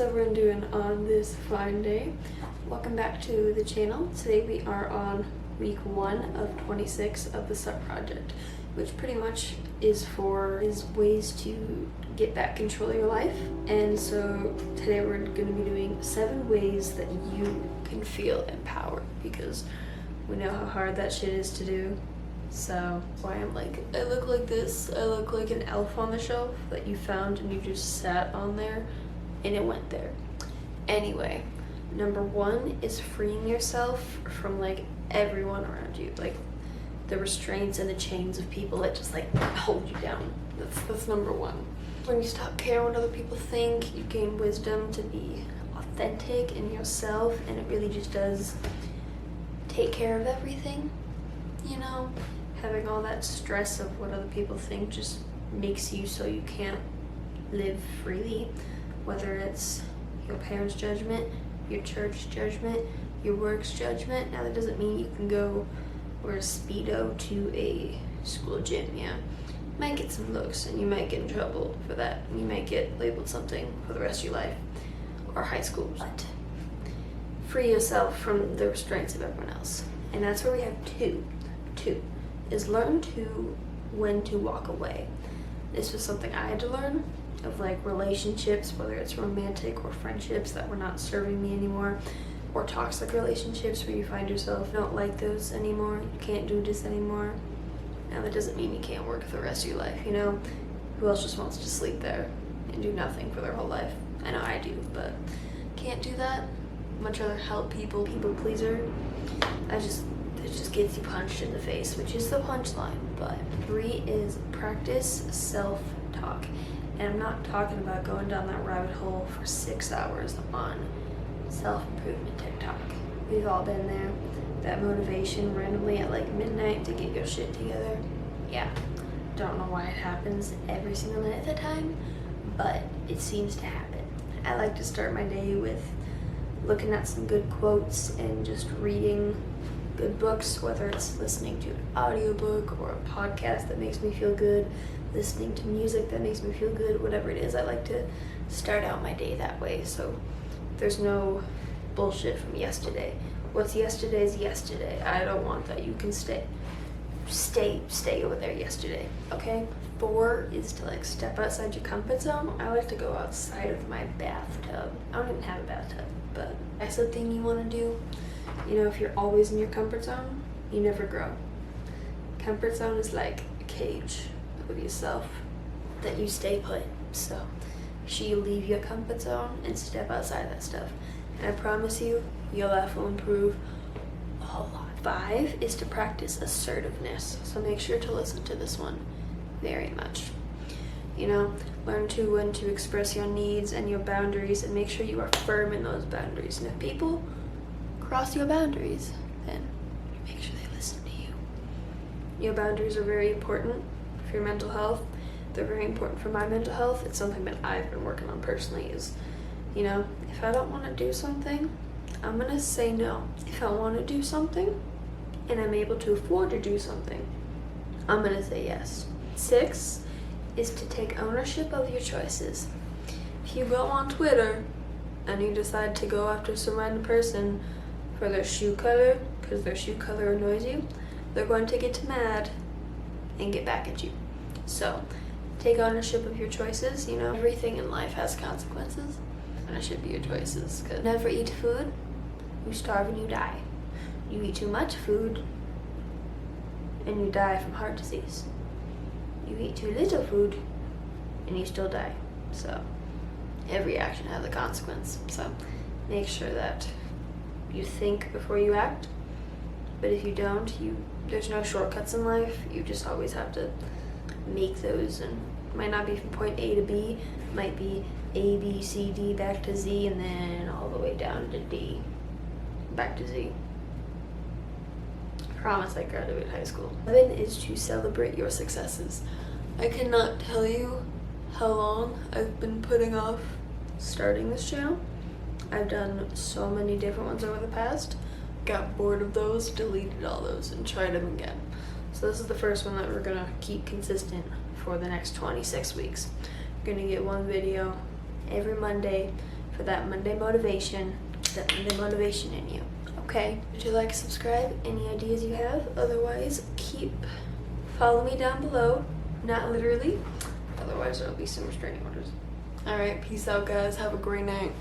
What's everyone doing on this fine day? Welcome back to the channel. Today we are on week 1 of 26 of the SUP project, which pretty much is ways to get back control of your life. And so today we're going to be doing 7 ways that you can feel empowered, because we know how hard that shit is to do. So why I'm like, I look like this, I look like an elf on the shelf that you found and you just sat on there and it went there. Anyway, number 1 is freeing yourself from like everyone around you, like the restraints and the chains of people that just like hold you down. That's number 1. When you stop caring what other people think, you gain wisdom to be authentic in yourself, and it really just does take care of everything, you know? Having all that stress of what other people think just makes you so you can't live freely, whether it's your parents' judgment, your church judgment, your work's judgment. Now that doesn't mean you can go wear a Speedo to a school gym, yeah. You might get some looks and you might get in trouble for that. You might get labeled something for the rest of your life, or high school. But free yourself from the restraints of everyone else. And that's where we have two is learn when to walk away. This was something I had to learn, of like relationships, whether it's romantic or friendships that were not serving me anymore, or toxic relationships where you find yourself don't like those anymore, you can't do this anymore. Now that doesn't mean you can't work for the rest of your life, you know? Who else just wants to sleep there and do nothing for their whole life? I know I do, but can't do that. Much rather help people pleaser. It just gets you punched in the face, which is the punchline. But 3 is practice self-talk. And I'm not talking about going down that rabbit hole for 6 hours on self-improvement TikTok. We've all been there. That motivation randomly at like midnight to get your shit together. Yeah, don't know why it happens every single minute of the time, but it seems to happen. I like to start my day with looking at some good quotes and just reading good books, whether it's listening to an audiobook or a podcast that makes me feel good, listening to music that makes me feel good, whatever it is. I like to start out my day that way, so there's no bullshit from yesterday. What's yesterday is yesterday. I don't want that. You can stay over there yesterday, okay? 4 is to like step outside your comfort zone. I like to go outside of my bathtub. I don't even have a bathtub, but that's the thing you want to do. You know, if you're always in your comfort zone, you never grow. Comfort zone is like a cage with yourself that you stay put. So make sure you leave your comfort zone and step outside that stuff. And I promise you, your life will improve a whole lot. 5 is to practice assertiveness. So make sure to listen to this one very much. You know, learn when to express your needs and your boundaries, and make sure you are firm in those boundaries. And if people cross your boundaries, then make sure they listen to you. Your boundaries are very important for your mental health. They're very important for my mental health. It's something that I've been working on personally is, you know, if I don't want to do something, I'm gonna say no. If I want to do something and I'm able to afford to do something, I'm gonna say yes. 6 is to take ownership of your choices. If you go on Twitter and you decide to go after some random person for their shoe color, because their shoe color annoys you, they're going to get mad and get back at you. So take ownership of your choices. You know, everything in life has consequences, and it should be your choices. Cause never eat food, you starve and you die. You eat too much food and you die from heart disease. You eat too little food and you still die. So every action has a consequence. So make sure that you think before you act. But if you don't, there's no shortcuts in life. You just always have to make those, and it might not be from point A to B. It might be A, B, C, D, back to Z, and then all the way down to D, back to Z. I promise I graduated high school. 7 is to celebrate your successes. I cannot tell you how long I've been putting off starting this channel. I've done so many different ones over the past, got bored of those, deleted all those, and tried them again. So this is the first one that we're gonna keep consistent for the next 26 weeks. We're gonna get 1 video every Monday for that Monday motivation in you. Okay, would you like to subscribe? Any ideas you have? Otherwise, follow me down below. Not literally. Otherwise, there'll be some restraining orders. Alright, peace out, guys. Have a great night.